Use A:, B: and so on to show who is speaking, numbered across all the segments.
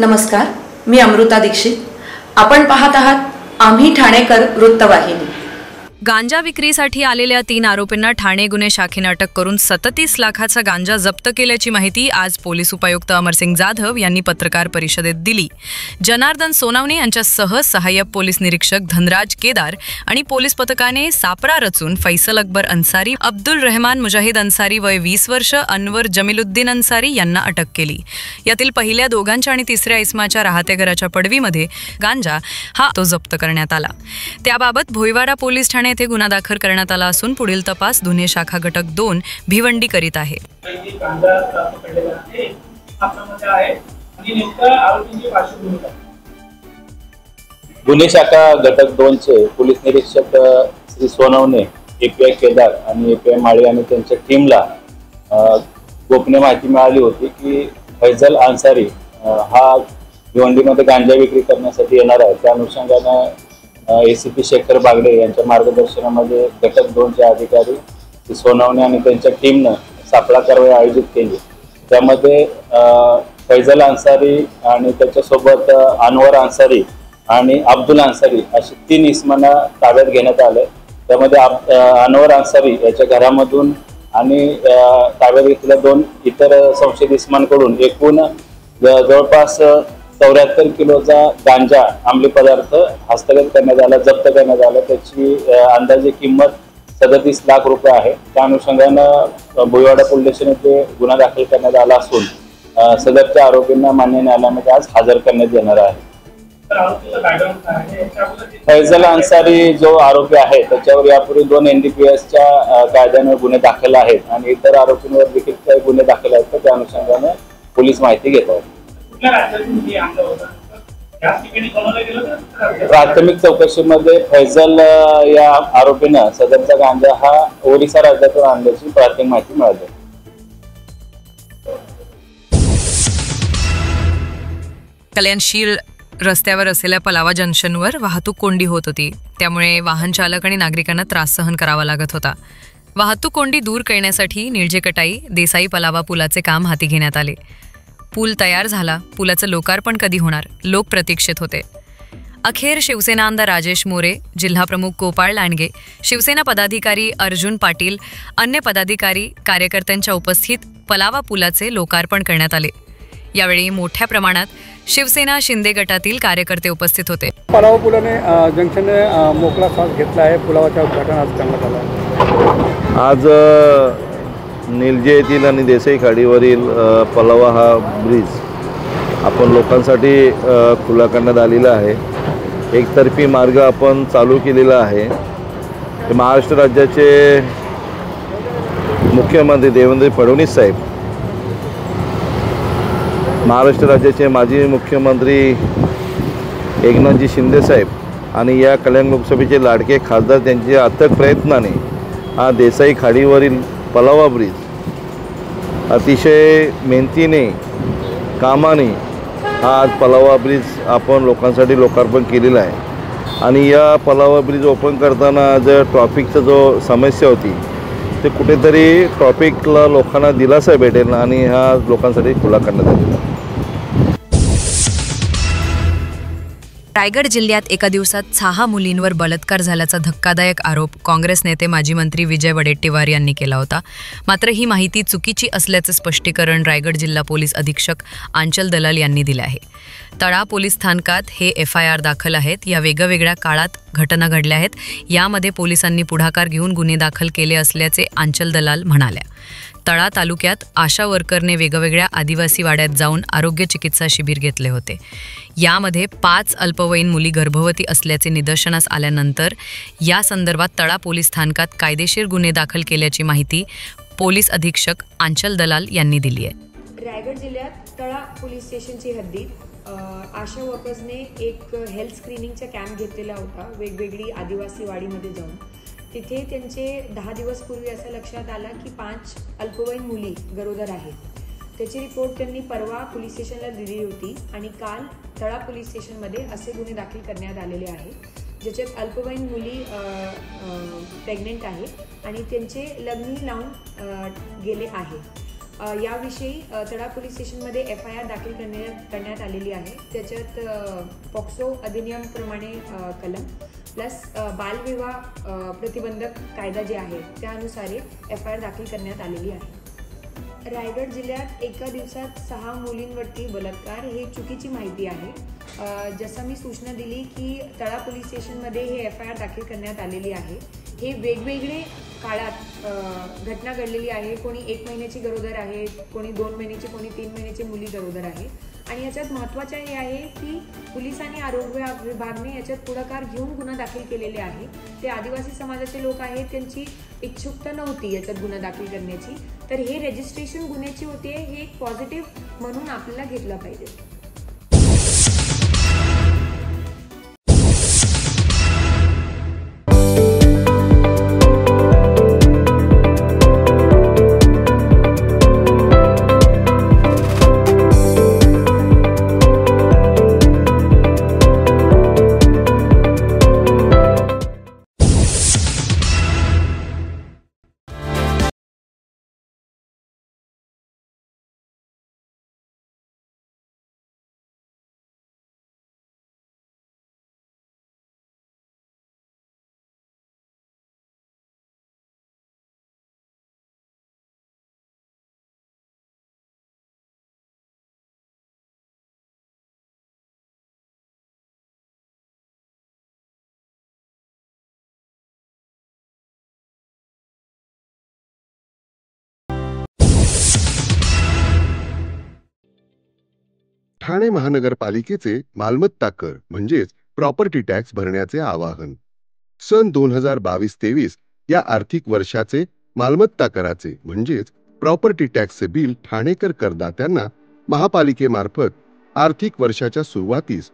A: नमस्कार, मी अमृता दीक्षित. आपण पाहत आहात आम्ही ठाणेकर वृत्तवाहिनी.
B: गांजा विक्रीसाठी आलेल्या 3 आरोपींना ठाणे गुन्हे शाखेने अटक करून 37 लाखाचा गांजा जप्त केल्याची माहिती आज पोलीस उपायुक्त अमरसिंग जाधव यांनी पत्रकार परिषदेत दिली. जनार्दन सोनावणे यांच्यासह सहाय्यक पोलीस निरीक्षक धनराज केदार आणि पोलीस पथकाने सापळा रचून फैसल अकबर अन्सारी, अब्दुल रहमान मुजाहिद अन्सारी वय 20 वर्ष, अनवर जमीलुद्दीन अन्सारी यांना अटक केली. यातील पहिल्या दोघांच्या आणि तिसऱ्या इस्माच्या राहत्या घराच्या पडवीमध्ये गांजा हा तो जप्त करण्यात आला. त्याबाबत भोईवाडा पोलीस ठाणे येथे गुन्हा दाखल करण्यात आला असून पुढील तपास गुन्हे शाखा घटक 2 भिवंडी करीत आहे.
C: गुन्हे शाखा घटक 2 चे पोलीस निरीक्षक श्री सोनवणे, एपीआय केदार आणि एपीआय माळी आणि त्यांच्या टीमला गोपनीय माहिती मिळाली होती की फैजल अन्सारी हा भिवंडीमध्ये गांजा विक्री करण्यासाठी येणार आहे. त्या अनुषंगाने एसीपी शेखर बागडे यांच्या मार्गदर्शनामध्ये घटक 2 चे अधिकारी सोनवणे आणि त्यांच्या टीमनं सापळा कारवाई आयोजित केली. त्यामध्ये फैजल अन्सारी आणि त्याच्यासोबत अनवर अन्सारी आणि अब्दुल अन्सारी अशी 3 इस्मांना ताब्यात घेण्यात आले. त्यामध्ये अनवर अन्सारी याच्या घरामधून आणि ताब्यात घेतलेल्या 2 इतर संशयित इस्मांकडून एकूण जवळपास 74 किलोचा गांजा अंमली पदार्थ हस्तगत करण्यात आला, जप्त करण्यात आला. त्याची अंदाजे किंमत 37 लाख रुपये आहे. त्या अनुषंगानं भोईवाडा पोलीस स्टेशन येथे गुन्हा दाखल करण्यात आला असून सदरच्या आरोपींना मान्य न्यायालयामध्ये आज हजर करण्यात येणार आहे. फैजल अन्सारी जो आरोपी आहे त्याच्यावर यापूर्वी 2 NDPSच्या कायद्याने गुन्हे दाखल आहेत आणि इतर आरोपींवर देखील काही गुन्हे दाखल आहेत. तर त्या अनुषंगाने पोलीस माहिती घेत आहेत. प्राथमिक चौकशीमध्ये फैजल या आरोपीनं सदरचा गांजा हा ओरिसा राज्यातून आणल्याची प्राथमिक माहिती मिळाली.
B: कल्याणशील रस्त्यावर असलेल्या पलावा जंक्शनवर वाहतूक कोंडी होत होती. त्यामुळे वाहन चालक आणि नागरिकांना त्रास सहन करावा लागत होता. वाहतूक कोंडी दूर करण्यासाठी निळजे कटाई देसाई पलावा पुलाचे काम हाती घेण्यात आले. पूल तयार झाला. पुलाचं लोकार्पण कधी होणार, लोक प्रतीक्षेत होते. अखेर शिवसेना आमदार राजेश मोरे, जिल्हाप्रमुख गोपाळ लांडगे, शिवसेना पदाधिकारी अर्जुन पाटील, अन्य पदाधिकारी कार्यकर्त्यांच्या उपस्थित पलावा पुलाचे लोकार्पण करण्यात आले. यावेळी मोठ्या प्रमाणात शिवसेना शिंदे गटातील कार्यकर्ते उपस्थित होते.
D: पलावा पुलाने जंक्शनने मोकळा श्वास घेतला आहे. पुलावाच्या उद्घाटन आज करण्यात आलं.
E: आज निलजे येथील आणि देसाई खाडीवरील पलावा हा ब्रिज आपण लोकांसाठी खुला करण्यात आलेला आहे. एकतर्फी मार्ग आपण चालू केलेला आहे. महाराष्ट्र राज्याचे मुख्यमंत्री देवेंद्र फडणवीस साहेब, महाराष्ट्र राज्याचे माजी मुख्यमंत्री एकनाथजी शिंदे साहेब आणि या कल्याण लोकसभेचे लाडके खासदार त्यांच्या अथक प्रयत्नाने हा देसाई खाडीवरील पलावा ब्रिज अतिशय मेहनतीने कामाने हा आज पलावा ब्रिज आपण लोकांसाठी लोकार्पण केलेला आहे. आणि या पलावा ब्रिज ओपन करताना जर ट्रॉफिकचा जो समस्या होती ते कुठेतरी ट्रॉफिकला लोकांना दिलासा भेटेल आणि हा लोकांसाठी खुला करण्यात आलेला.
B: रायगड जिल्ह्यात एका दिवसात 6 मुलींवर बलात्कार झाल्याचा धक्कादायक आरोप काँग्रेस नेते माजी मंत्री विजय वडेट्टीवार यांनी केला होता. मात्र ही माहिती चुकीची असल्याचे स्पष्टीकरण रायगड जिल्हा पोलीस अधीक्षक आंचल दलाल यांनी दिले आहे. तळा पोलीस स्थानकात हे FIR दाखल आहेत. या वेगवेगळ्या काळात घटना घडल्या आहेत. यामध्ये पोलिसांनी पुढाकार घेऊन गुन्हे दाखल केले असल्याचे आंचल दलाल म्हणाल्या. तळा तालुक्यात आशा वर्करने वेगवेगळ्या आदिवासी वाड्यात जाऊन आरोग्य चिकित्सा शिबिर घेतले होते. यामध्ये 5 अल्पवयीन मुली गर्भवती असल्याचे निदर्शनास आल्यानंतर या संदर्भात तळा पोलीस स्थानकात कायदेशीर गुन्हे दाखल केल्याची माहिती पोलीस अधीक्षक आंचल दलाल यांनी दिली आहे.
F: रायगड जिल्ह्यात तळा पोलीस स्टेशनची हद्दीत आशा वर्कर्सने एक हेल्थ स्क्रीनिंगचा कॅम्प घेतलेला होता वेगवेगळी आदिवासी वाडीमध्ये जाऊन. तिथे त्यांचे 10 दिवस पूर्वी असं लक्षात आलं की 5 अल्पवयीन मुली गरोदर आहेत. त्याची रिपोर्ट त्यांनी परवा पोलीस स्टेशनला दिली होती आणि काल तळा पोलीस स्टेशनमध्ये असे गुन्हे दाखल करण्यात आलेले आहेत ज्याच्यात अल्पवयीन मुली प्रेग्नेंट आहेत आणि त्यांचे लग्नही लावून गेले आहे. याविषयी तळा पोलीस स्टेशनमध्ये FIR दाखल करण्यात आलेली आहे। त्याच्यात पॉक्सो अधिनियमप्रमाणे कलम प्लस बालविवाह प्रतिबंधक कायदा जे आहे त्यानुसार FIR दाखल करण्यात आलेली आहे। रायगड जिल्ह्यात एका दिवसात 6 मुलींवरती बलात्कार हे चुकीची माहिती आहे। जसं मी सूचना दिली की तळा पोलीस स्टेशनमध्ये हे FIR दाखल करण्यात आलेली आहे। हे वेगवेगळे काळात घटना घडलेली आहे। कोणी 1 महिन्याची गरोदर आहे, कोणी 2 महिन्याची, कोणी 3 महिन्याची मुली गरोदर आहे। आणि याच्यात महत्त्वाचं हे आहे की पोलीस आणि आरोग्य विभागाने याच्यात पुढाकार घेऊन गुन्हा दाखल केलेले आहे। ते आदिवासी समाजाचे लोक आहेत, त्यांची इच्छुकता नव्हती याच्यात गुन्हा दाखल करण्याची, तर हे रजिस्ट्रेशन गुन्ह्याची होते, हे एक पॉझिटिव्ह म्हणून आपल्याला घेतलं पाहिजे।
G: ठाणे महानगरपालिकेचे मालमत्ता कर म्हणजेच प्रॉपर्टी टॅक्स भरण्याचे आवाहन। सन 2022-23 या आर्थिक वर्षाचे मालमत्ता कराचे म्हणजेच प्रॉपर्टी टॅक्सचे बिल ठाणेकर करदात्यांना महापालिकेमार्फत आर्थिक वर्षाच्या सुरुवातीस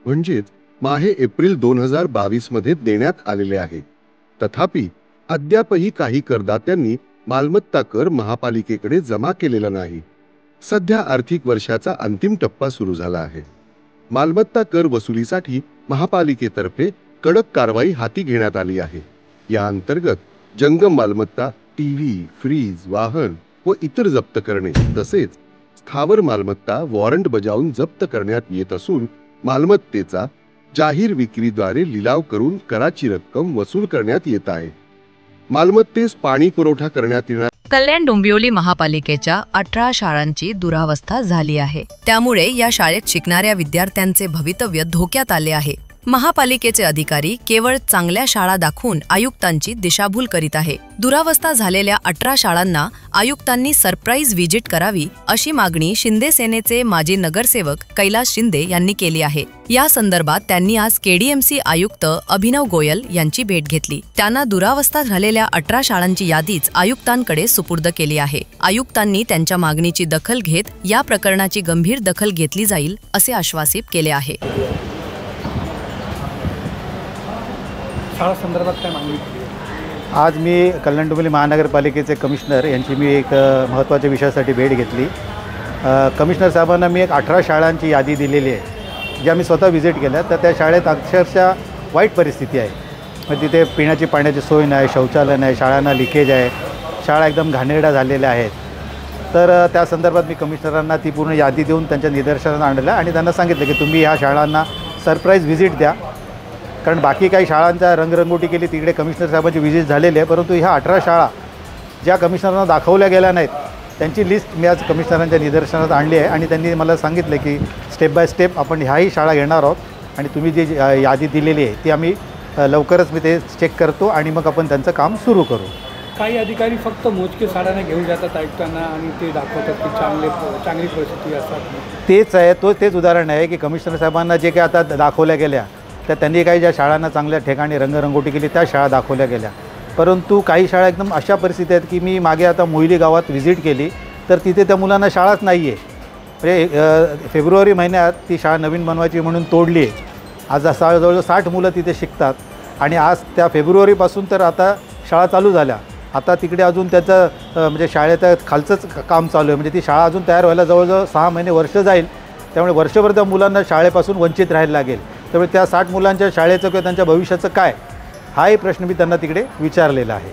G: म्हणजेच माहे एप्रिल 2022 मध्ये देण्यात आलेले आहे। तथापि अद्यापही काही करदात्यांनी मालमत्ता कर महापालिकेकडे जमा केलेला नाही। सध्या आर्थिक वर्षाचा अंतिम टप्पा सुरू झाला आहे। मालमत्ता कर वसुलीसाठी महापालिकेतर्फे कडक कारवाई हाती घेण्यात आली आहे। या अंतर्गत जंगम मालमत्ता, टीव्ही, फ्रीज, वाहन व इतर जप्त करणे तसेच स्थावर मालमत्ता वॉरंट बजावून जप्त करण्यात येत असून मालमत्तेचा जाहीर विक्रीद्वारे लिलाव करून कराची रक्कम वसूल करण्यात येत आहे। मालमत्तेस पाणी पुरवठा करण्यात येणार
B: कल्याण डोंबिवली महापालिकेच्या 18 शाळांची दुरावस्था झाली आहे। त्यामुळे या शाळेत शिकणाऱ्या विद्यार्थ्यांचे भवितव्य धोक्यात आले आहे। महापालिकेचे अधिकारी केवळ चांगल्या शाळा दाखवून आयुक्तांची दिशाभूल करीत आहे। दुरावस्था झालेल्या 18 शाळांना आयुक्तांनी सरप्राईज व्हिजिट करावी अशी मागणी शिंदे सेनेचे माजी नगरसेवक कैलास शिंदे यांनी केली आहे। या संदर्भात त्यांनी आज KDMC आयुक्त अभिनव गोयल यांची भेट घेतली। त्यांना दुरावस्था झालेल्या 18 शाळांची यादीच आयुक्तांकडे सुपूर्द केली आहे। आयुक्तांनी त्यांच्या मागणीची दखल घेत या प्रकरणाची गंभीर दखल घेतली जाईल असे आश्वासित केले आहे।
D: शाळा संदर्भात काय मागणी केली?
H: आज मी कल्याण डोंबिवली महानगरपालिकेचे कमिशनर यांची मी एक महत्त्वाच्या विषयासाठी भेट घेतली। कमिशनर साहेबांना मी एक 18 शाळांची यादी दिलेली आहे, ज्या मी स्वतः व्हिजिट केल्या। तर त्या शाळेत अक्षरशः वाईट परिस्थिती आहे। म्हणजे तिथे पिण्याची पाण्याची सोय नाही, शौचालय नाही, शाळांना लिकेज आहे, शाळा एकदम घाणेरड्या झालेल्या आहेत। तर त्या संदर्भात मी कमिशनरांना ती पूर्ण यादी देऊन त्यांच्या निदर्शनास आणलं आणि त्यांना सांगितलं की तुम्ही ह्या शाळांना सरप्राईज व्हिजिट द्या, कारण बाकी काही शाळांचा रंगरंगोटी केली, तिकडे कमिशनर साहेबांची व्हिजिट झालेली आहे, परंतु ह्या 18 शाळा ज्या कमिशनरांना दाखवल्या गेल्या नाहीत त्यांची लिस्ट मी आज कमिशनरांच्या निदर्शनास आणली आहे आणि त्यांनी मला सांगितलं की स्टेप बाय स्टेप आपण ह्याही शाळा घेणार आहोत आणि तुम्ही जी यादी दिलेली आहे ती आम्ही लवकरच मी ते चेक करतो आणि मग आपण त्यांचं काम सुरू करू।
D: काही अधिकारी फक्त मोजके शाळांना घेऊन जातात आयुक्तांना आणि ते दाखवतात की चांगली परिस्थिती असतात।
H: तेच आहे, तेच उदाहरण आहे की कमिशनर साहेबांना जे काही आता दाखवल्या गेल्या तर त्यांनी काही ज्या शाळांना चांगल्या ठिकाणी रंगरंगोटी केली त्या शाळा दाखवल्या गेल्या, परंतु काही शाळा एकदम अशा परिस्थिती आहेत की मी मागे आता मोहिली गावात व्हिजिट केली तर तिथे त्या मुलांना शाळाच नाही आहे। म्हणजे फेब्रुवारी महिन्यात ती शाळा नवीन बनवायची म्हणून तोडली आहे। आज जवळजवळ 60 मुलं तिथे शिकतात आणि आज त्या फेब्रुवारीपासून तर आता शाळा चालू झाल्या। आता तिकडे अजून त्याचं म्हणजे शाळेचं खालचंच काम चालू आहे, म्हणजे ती शाळा अजून तयार व्हायला जवळजवळ 6 महिने वर्ष जाईल। त्यामुळे वर्षभर त्या मुलांना शाळेपासून वंचित राहायला लागेल। त्यामुळे त्या 60 मुलांच्या शाळेचं किंवा त्यांच्या भविष्याचं काय हाही प्रश्न मी त्यांना तिकडे विचारलेला आहे।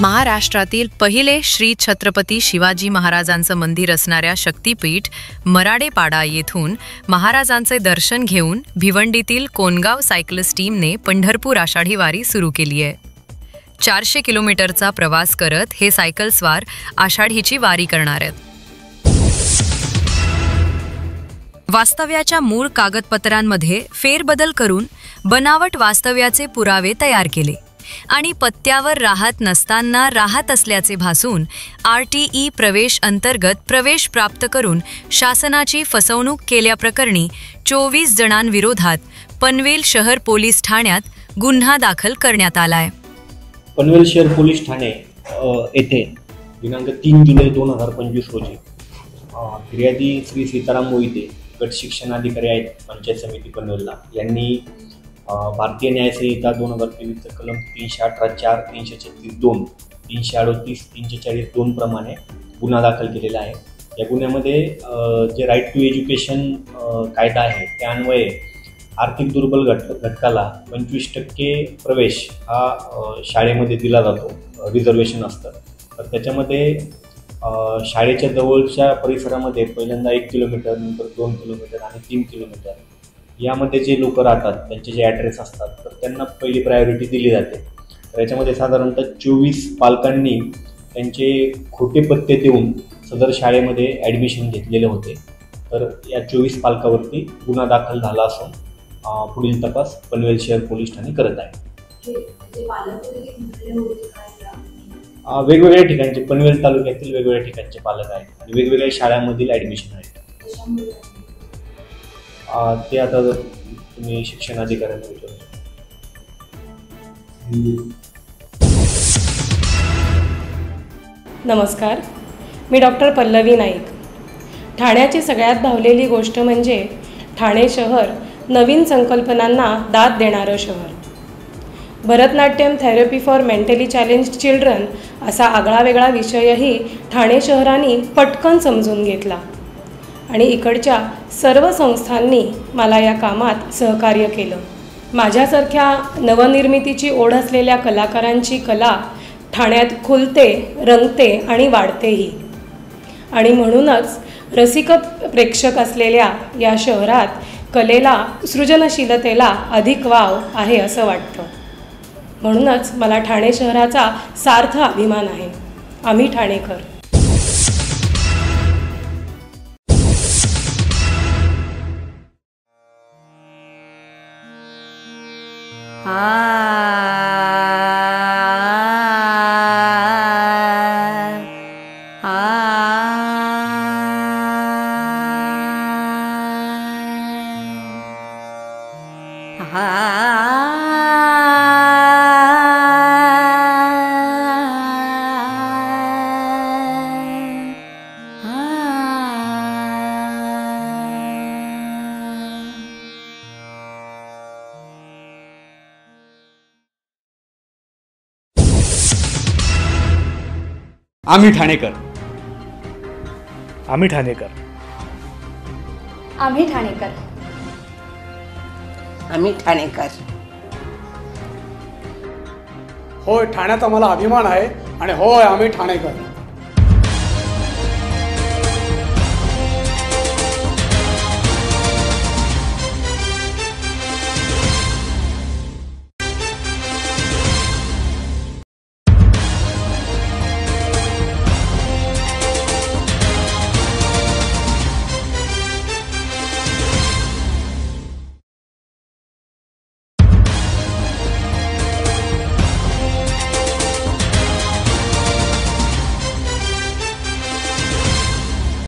B: महाराष्ट्रातील पहिले श्री छत्रपती शिवाजी महाराजांचं मंदिर असणाऱ्या शक्तीपीठ मराडेपाडा येथून महाराजांचे दर्शन घेऊन भिवंडीतील कोनगाव सायकलिस्ट टीमने पंढरपूर आषाढी वारी सुरू केली आहे. 400 किलोमीटरचा प्रवास करत हे सायकलस्वार आषाढीची वारी करणार आहेत. वास्तव्याच्या मूळ कागदपत्रांमध्ये फेरबदल करून बनावट वास्तव्याचे पुरावे तयार केले आणि पत्त्यावर राहत नसताना राहत असल्याचे भासून RTE प्रवेश अंतर्गत प्रवेश प्राप्त करून शासनाची फसवणूक केल्याप्रकरणी 24 जणांविरोधात पनवेल शहर पोलीस ठाण्यात गुन्हा दाखल करण्यात आलाय.
I: पनवेल शहर पोलीस ठाणे येथे दिनांक 3 जुलै 2025 रोजी फिर्यादी श्री सीताराम मोहिते, गट शिक्षणाधिकारी आहेत पंचायत समिती पनवेलला, यांनी भारतीय न्याय संहिता 2023 कलम 318(4), 336(2), 338, 340(2) प्रमाणे गुन्हा दाखल केलेला आहे. या गुन्ह्यामध्ये जे राईट टू एज्युकेशन कायदा आहे त्या अन्वये आर्थिक दुर्बल घटकाला 25% प्रवेश हा शाळेमध्ये दिला जातो, रिझर्वेशन असतं. तर त्याच्यामध्ये शाळेच्या जवळच्या परिसरामध्ये पहिल्यांदा 1 किलोमीटर, नंतर 2 किलोमीटर आणि 3 किलोमीटर यामध्ये जे लोक राहतात त्यांचे जे ॲड्रेस असतात तर त्यांना पहिली प्रायोरिटी दिली जाते. तर याच्यामध्ये साधारणतः 24 पालकांनी त्यांचे खोटे पत्ते देऊन सदर शाळेमध्ये ॲडमिशन घेतलेले होते. तर या 24 पालकावरती गुन्हा दाखल झाला असून पुढील तपास पनवेल शहर पोलीस ठाणे करत आहे. वेगवेगळ्या ठिकाणचे पनवेल तालुक्यातील वेगवेगळ्या ठिकाणचे पालक आहेत आणि वेगवेगळ्या शाळांमधील ॲडमिशन आहेत. ते आता तुम्ही शिक्षणाधिकाऱ्यांना विचारू.
J: नमस्कार, मी डॉक्टर पल्लवी नाईक. ठाण्याची सगळ्यात धावलेली गोष्ट म्हणजे ठाणे शहर नवीन संकल्पनांना दाद देणारं शहर. Bharatanatyam therapy for mentally challenged children असा आगळावेगळा विषयही ठाणे शहराने पटकन समजून घेतला आणि इकडच्या सर्व संस्थांनी मला या कामात सहकार्य केलं. माझ्यासारख्या नवनिर्मितीची ओढ असलेल्या कलाकारांची कला ठाण्यात खुलते, रंगते आणि वाढतेही. आणि म्हणूनच रसिक प्रेक्षक असलेल्या या शहरात कलेला, सृजनशीलतेला अधिक वाव आहे असं वाटतं. म्हणूनच मला ठाणे शहराचा सार्थ अभिमान आहे. आम्ही ठाणेकर.
D: आम्ही ठाणेकर. आम्ही ठाणेकर.
K: आम्ही ठाणेकर.
L: आम्ही ठाणेकर.
D: होय, ठाण्याचा मला अभिमान आहे आणि होय आम्ही ठाणेकर.